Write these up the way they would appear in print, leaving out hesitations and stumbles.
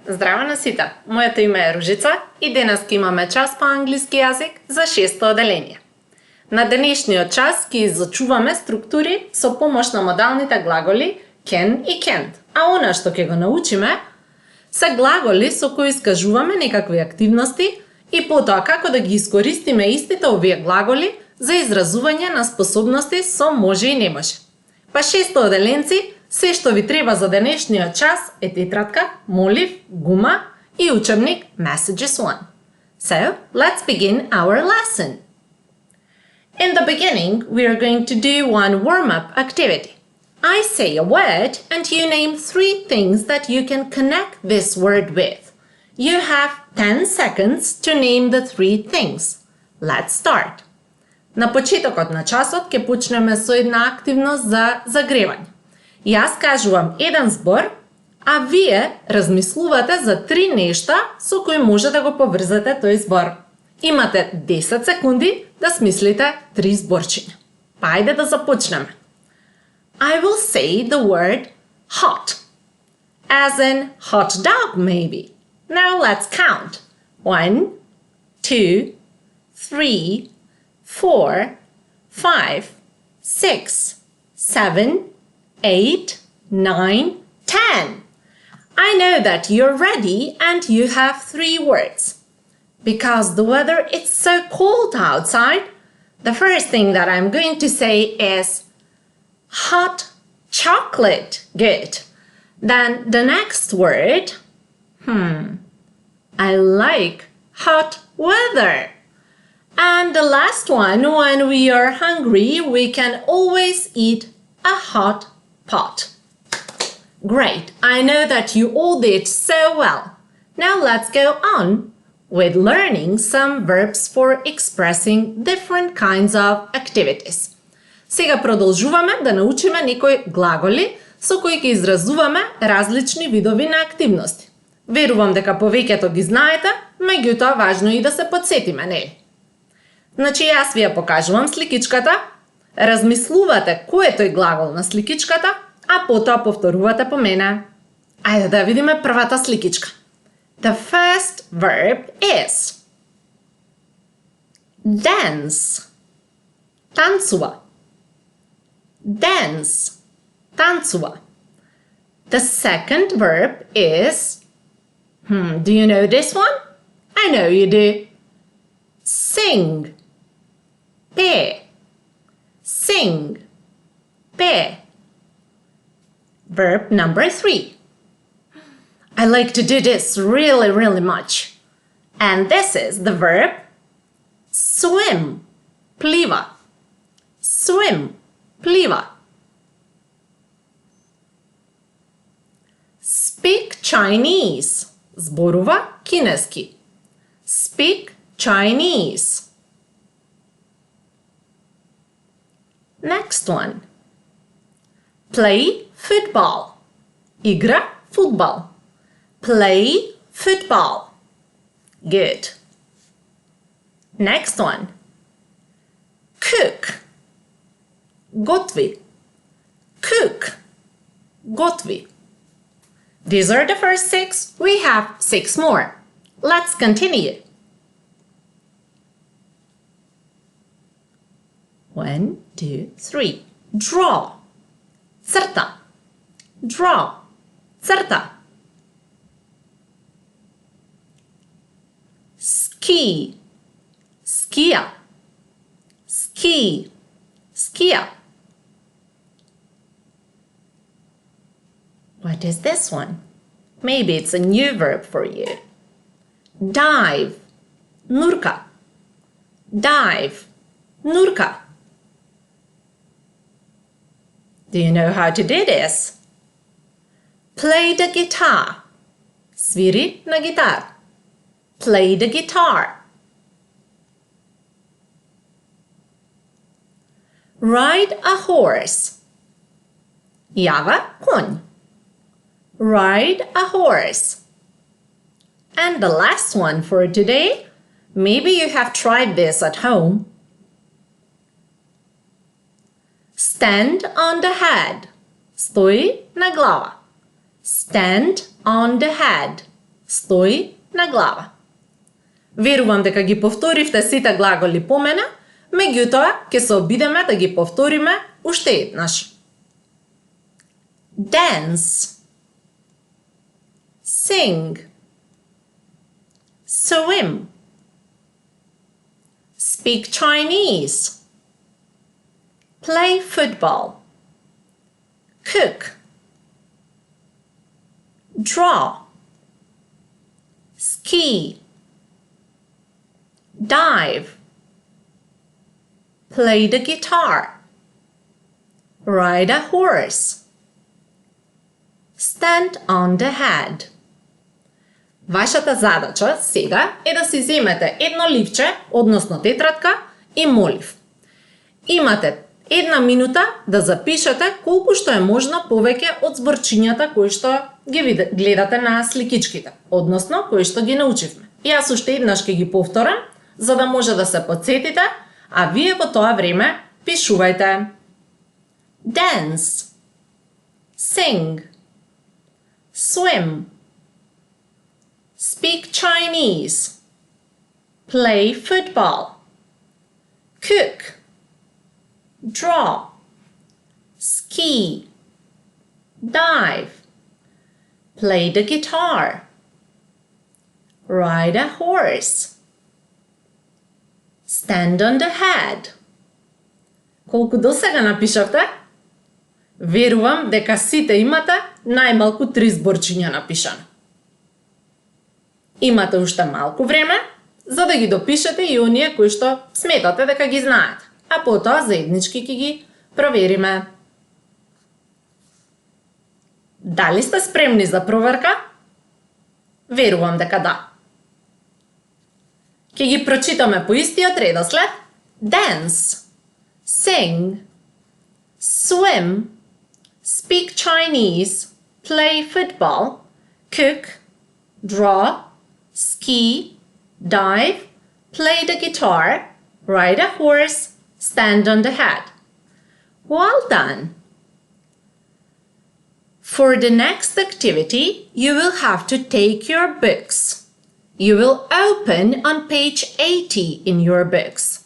Здраво на сите! Моето име е Ружица и денес имаме час по англиски јазик за 6-то оделение. На денешниот час ќе изучуваме структури со помош на модалните глаголи can и can't. А она што ќе го научиме се глаголи со кои искажуваме некакви активности и потоа како да ги искористиме истите овие глаголи за изразување на способности со може и не може. Па 6-то оделенци, се што ви треба за денешниот час е тетрадка, молив, гума и учебник Messages 1. So, let's begin our lesson. In the beginning, we are going to do one warm-up activity. I say a word and you name 3 things that you can connect this word with. You have 10 seconds to name the 3 things. Let's start. На почетокот на часот ќе почнеме со една активност за загревање. Јас кажувам еден збор, а вие размислувате за 3 нешта со кои може да го поврзате тој збор. Имате 10 секунди да смислите 3 зборчиња. Па ајде да започнеме. I will say the word hot, as in hot dog maybe. Now let's count. 1, 2, 3, 4, 5, 6, 7, 8, 9, 10. I know that you're ready and you have 3 words. Because the weather is so cold outside, the first thing that I'm going to say is hot chocolate. Good. Then the next word, I like hot weather. And the last one, when we are hungry, we can always eat a hot pot. Great, I know that you all did so well. Now let's go on with learning some verbs for expressing different kinds of activities. Сега продолжуваме да научиме некои глаголи со кои ќе изразуваме различни видови на активности. Верувам дека повеќето ги знаете, меѓутоа важно е и да се потсетиме, нели? Значи јас ви ја покажувам сликичката, размислувате кој е тој глагол на сликичката, а потоа повторувате по мене. Ајде да видиме првата сликичка. The first verb is dance. Танцува. Dance. Танцува. The second verb is do you know this one? I know you do. Sing. Пее. Sing. Пее. Verb number 3. I like to do this really much. And this is the verb swim. Плива. Swim. Плива. Speak Chinese. Зборува кинески. Speak Chinese. Next one. Play football. Игра футбол. Play football. Good. Next one. Cook. Готви. Cook. Готви. These are the first 6. We have 6 more. Let's continue. 1, 2, 3. Draw. Црта. Draw. Црта. Ski. Skija. Ski. Skija. What is this one? Maybe it's a new verb for you. Dive. Nurka. Dive. Nurka. Do you know how to do this? Play the guitar. Sviri na gitar. Play the guitar. Ride a horse. Java konj. Ride a horse. And the last one for today, maybe you have tried this at home. Stand on the head. Стои на глава. Stand on the head. стои на глава. Верувам дека ги повторивте сите глаголи по мене, меѓутоа ќе се обидеме да ги повториме уште еднаш. Dance, sing, swim, speak Chinese, play football, cook, draw, ski, dive, play the guitar, ride a horse, stand on the head. Вашата задача сега е да си земете едно ливче, односно тетрадка и молив. Имате 1 минута да запишете колку што е можно повеќе од зборчињата кои што ги гледате на сликичките, односно кои што ги научивме. Јас уште еднаш ќе ги повторам, за да може да се потсетите, а вие во тоа време пишувајте. Dance, sing, swim, speak Chinese, play football, cook, draw, ski, dive, play the guitar, ride a horse, stand on the head. Колку досега напишавте? Верувам дека сите имате најмалку 3 зборчиња напишани. Имате уште малку време за да ги допишете и оние кои што сметате дека ги знаете, а потоа заеднички ќе ги провериме. Дали сте спремни за проверка? Верувам дека да. Ќе ги прочитаме по истиот редослед. Dance, sing, swim, speak Chinese, play football, cook, draw, ski, dive, play the guitar, ride a horse, stand on the head. Well done! For the next activity, you will have to take your books. You will open on page 80 in your books.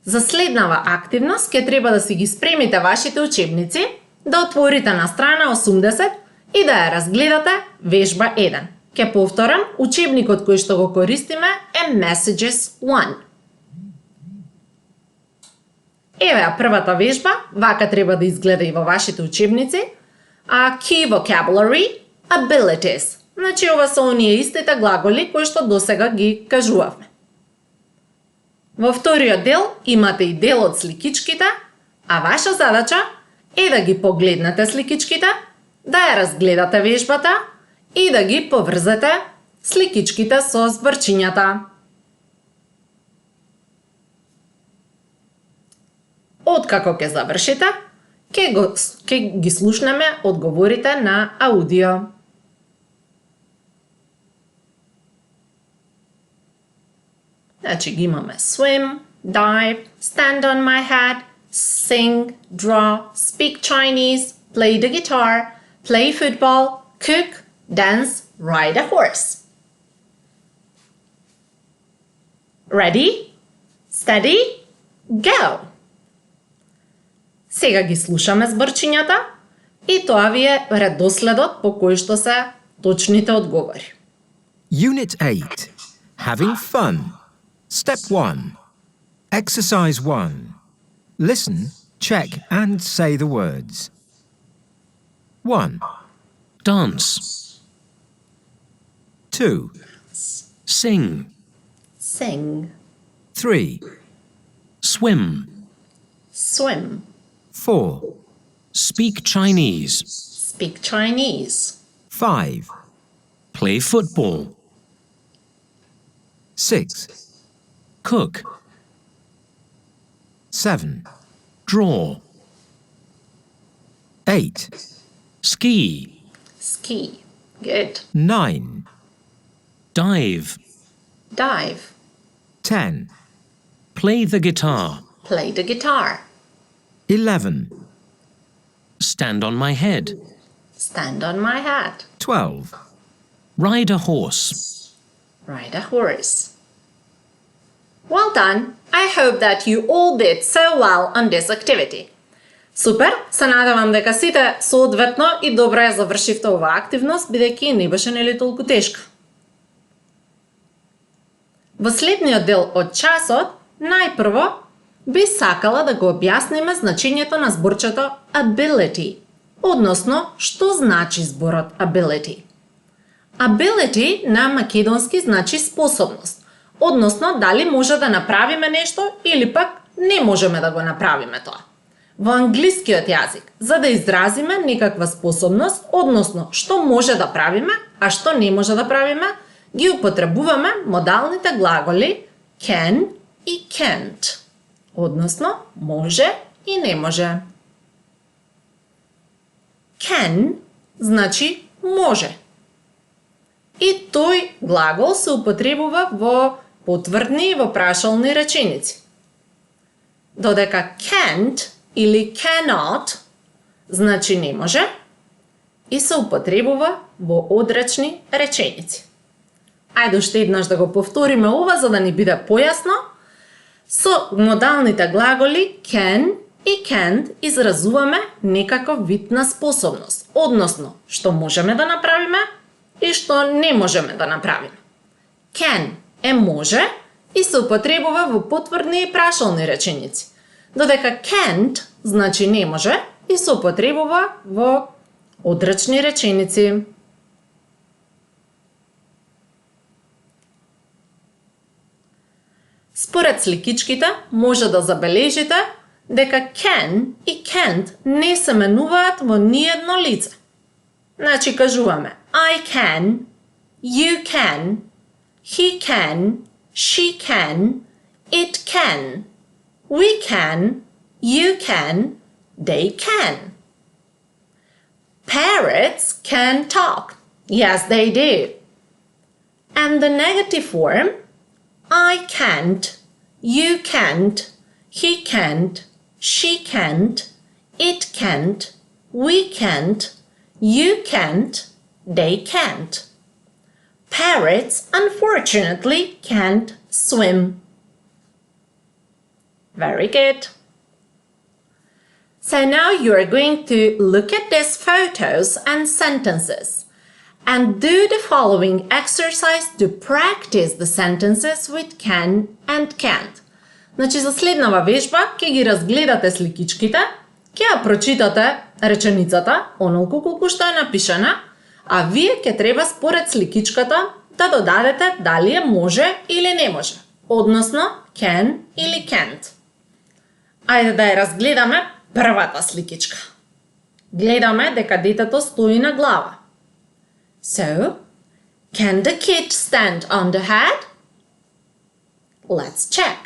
За следнава активност ќе треба да си ги спремите вашите учебници, да отворите на страна 80 и да ја разгледате вежба 1. Ќе повторам, учебникот кој што го користиме е Messages 1. Еве ја првата вежба, вака треба да изгледа и во вашите учебници. Key vocabulary, abilities. Значи ова се оние истите глаголи кои што досега ги кажувавме. Во вториот дел имате и дел од сликичките, а ваша задача е да ги погледнете сликичките, да ја разгледате вежбата и да ги поврзете сликичките со зборчињата. Откако ќе завршите, ќе ги слушнеме одговорите на аудио. Значи ги имаме swim, dive, stand on my head, sing, draw, speak Chinese, play the guitar, play football, cook, dance, ride a horse. Ready? Steady? Go! Сега ги слушаме зборчињата и тоа ви е редоследот по кој што се точните одговори. Unit 8. Having fun. Step 1. Exercise 1. Listen, check and say the words. 1, Dance. 2, Sing. Sing, 3, Swim. swim, 4, Speak Chinese. speak Chinese, 5, Play football. 6, Cook. 7, Draw. 8, Ski. ski. Good. 9, Dive. Dive, 10, Play the guitar. play the guitar, 11, Stand on my head. stand on my head, 12, Ride a horse. Ride a horse. Well done. I hope that you all did so well on this activity. Супер, се надевам дека сите соодветно и добро ја завршивте оваа активност, бидејќи не беше нели толку тешка. Во следниот дел од часот, најпрво би сакала да го објасниме значењето на зборчето ability, односно што значи зборот ability. Ability на македонски значи способност, односно дали може да направиме нешто или пак не можеме да го направиме тоа. Во англискиот јазик, за да изразиме некаква способност, односно што може да правиме, а што не може да правиме, ги употребуваме модалните глаголи can и can't, односно може и не може. Can значи може. И тој глагол се употребува во потврдни и во прашални реченици. Додека can't или cannot значи не може и се употребува во одречни реченици. Ајде уште еднаш да го повториме ова за да ни биде појасно. Со модалните глаголи can и can't изразуваме некаков вид на способност, односно што можеме да направиме и што не можеме да направиме. Can е може и се употребува во потврдни и прашални реченици, додека can't значи не може и се употребува во одречни реченици. Според сликичките може да забележите дека can и can't не се менуваат во ниедно лице. Значи кажуваме I can, you can, he can, she can, it can, we can, you can, they can. Parrots can talk. Yes, they do. And the negative form, I can't, you can't, he can't, she can't, it can't, we can't, you can't, they can't. Parrots unfortunately can't swim. Very good. So now you are going to look at these photos and sentences and do the following exercise to practice the sentences with can and can't. Значи за следнава вежба ќе ги разгледате сликичките, ќе ја прочитате реченицата онолку колку што е напишана, а вие ќе треба според сликичката да додадете дали е може или не може, односно can или can't. Ајде да ја разгледаме првата сликичка. Гледаме дека детето стои на глава. So, can the kid stand on the head? Let's check.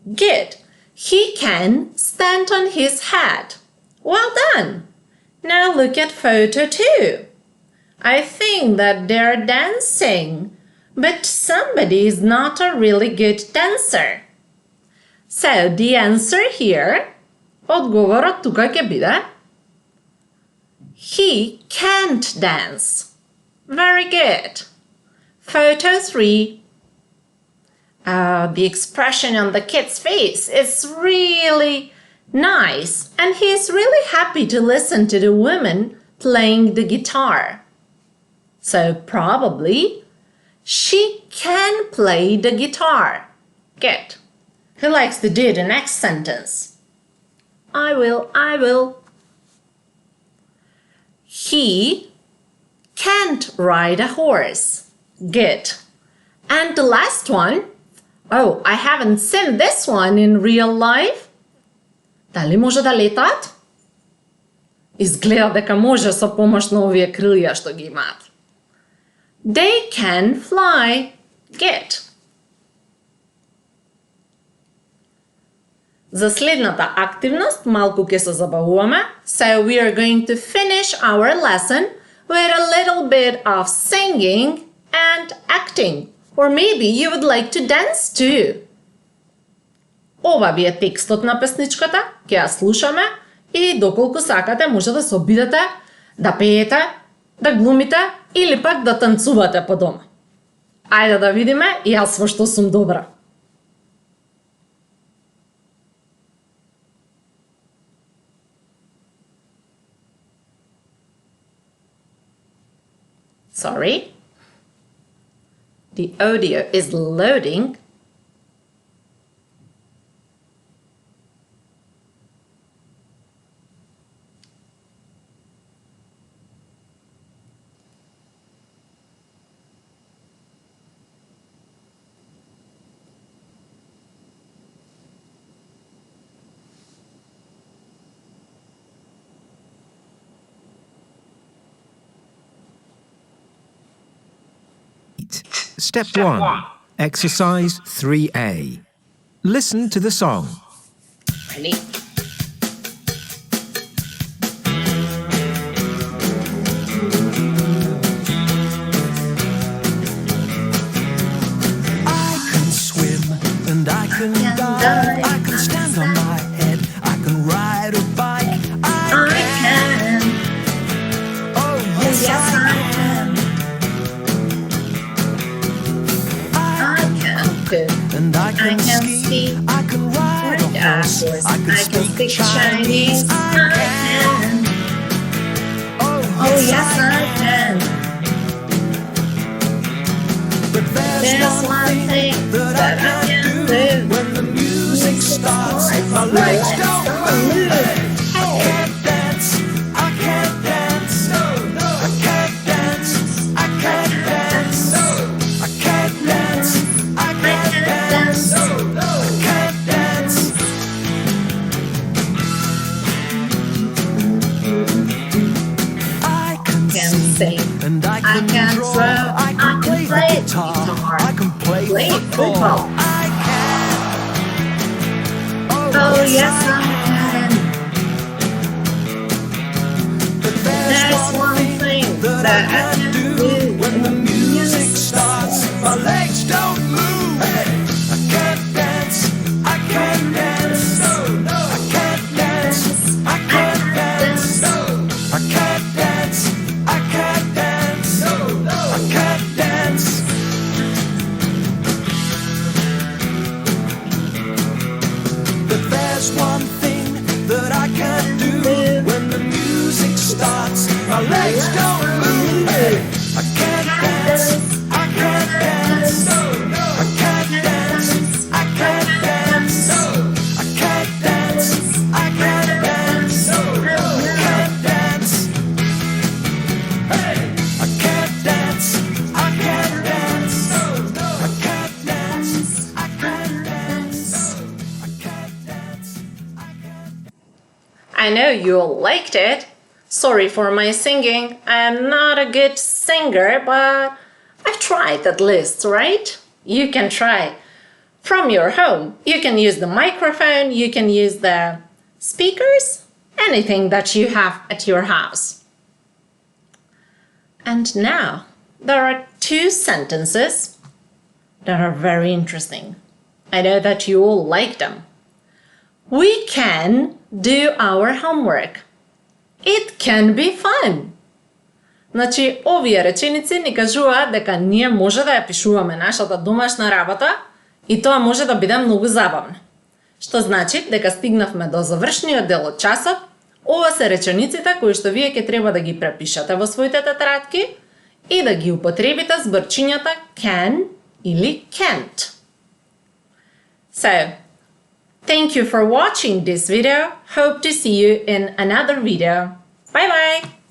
Good. He can stand on his head. Well done. Now look at photo 2. I think that they're dancing, but somebody is not a really good dancer. So the answer here, одговорот тука ќе биде he can't dance. Very good. Photo 3. The expression on the kid's face is really nice, and he is really happy to listen to the woman playing the guitar. So probably she can play the guitar. Good. Who likes to do the next sentence? I will. He can't ride a horse. Good. And the last one. Oh, I haven't seen this one in real life. Дали може да летаат? Изгледа дека може со помош на овие крилја што ги имаат. They can fly. Good. За следната активност малку ќе се забавуваме, so we are going to finish our lesson with a little bit of singing and acting. Or maybe you would like to dance too. Ова ви е текстот на песничката, ќе ја слушаме и доколку сакате може да се обидете да пеете да глумите или пак да танцувате по дома? Ајде да видиме јас во што сум добра. Sorry. The audio is loading. Step 1. Exercise 3A. Listen to the song. Ready? I can swim and I can dive. I can stand on my head. I can ride a bike. I can. Oh yes, I can. I can cook. And I can can ski. ski. I can ride a horse. I can speak Chinese. I can. Oh Oh yes, I can. But There's one thing that I can do. when the music starts. My legs don't move. I can't dance. I can't dance. I can't dance. I can't dance. I can't dance. I can't dance. I can't dance. I can Can sing sing. and I I can can draw. draw. I can play the guitar. I can play football. I can. Oh yes, I can. But There's one thing that I can do when the music starts. My legs don't move. I can't dance. I can't dance. I can't dance. I can't dance. I can't dance. I can't dance. I can't dance. But there's one thing that I can do when the music starts. My legs don't move. I can't dance. I can't dance. I can't dance. I can't dance. I can't dance. I can't dance. I can't dance. Hey! I can't dance. I can't dance. I can't dance. I can't dance. I can't dance. I know you all liked it. Sorry for my singing. I am not a good singer, but I've tried at least, right? You can try. From your home, you can use the microphone, you can use the speakers, anything that you have at your house. And now, there are two sentences that are very interesting. I know that you all like them. We can do our homework. It can be fun. Значи, овие реченици ни кажуваат дека ние може да ја пишуваме нашата домашна работа и тоа може да биде многу забавно. Што значи дека стигнавме до завршниот дел од часот. Ова се речениците кои што вие ќе треба да ги препишате во своите тетрадки и да ги употребите зборчињата can или can't. So, thank you for watching this video. Hope to see you in another video. Bye bye!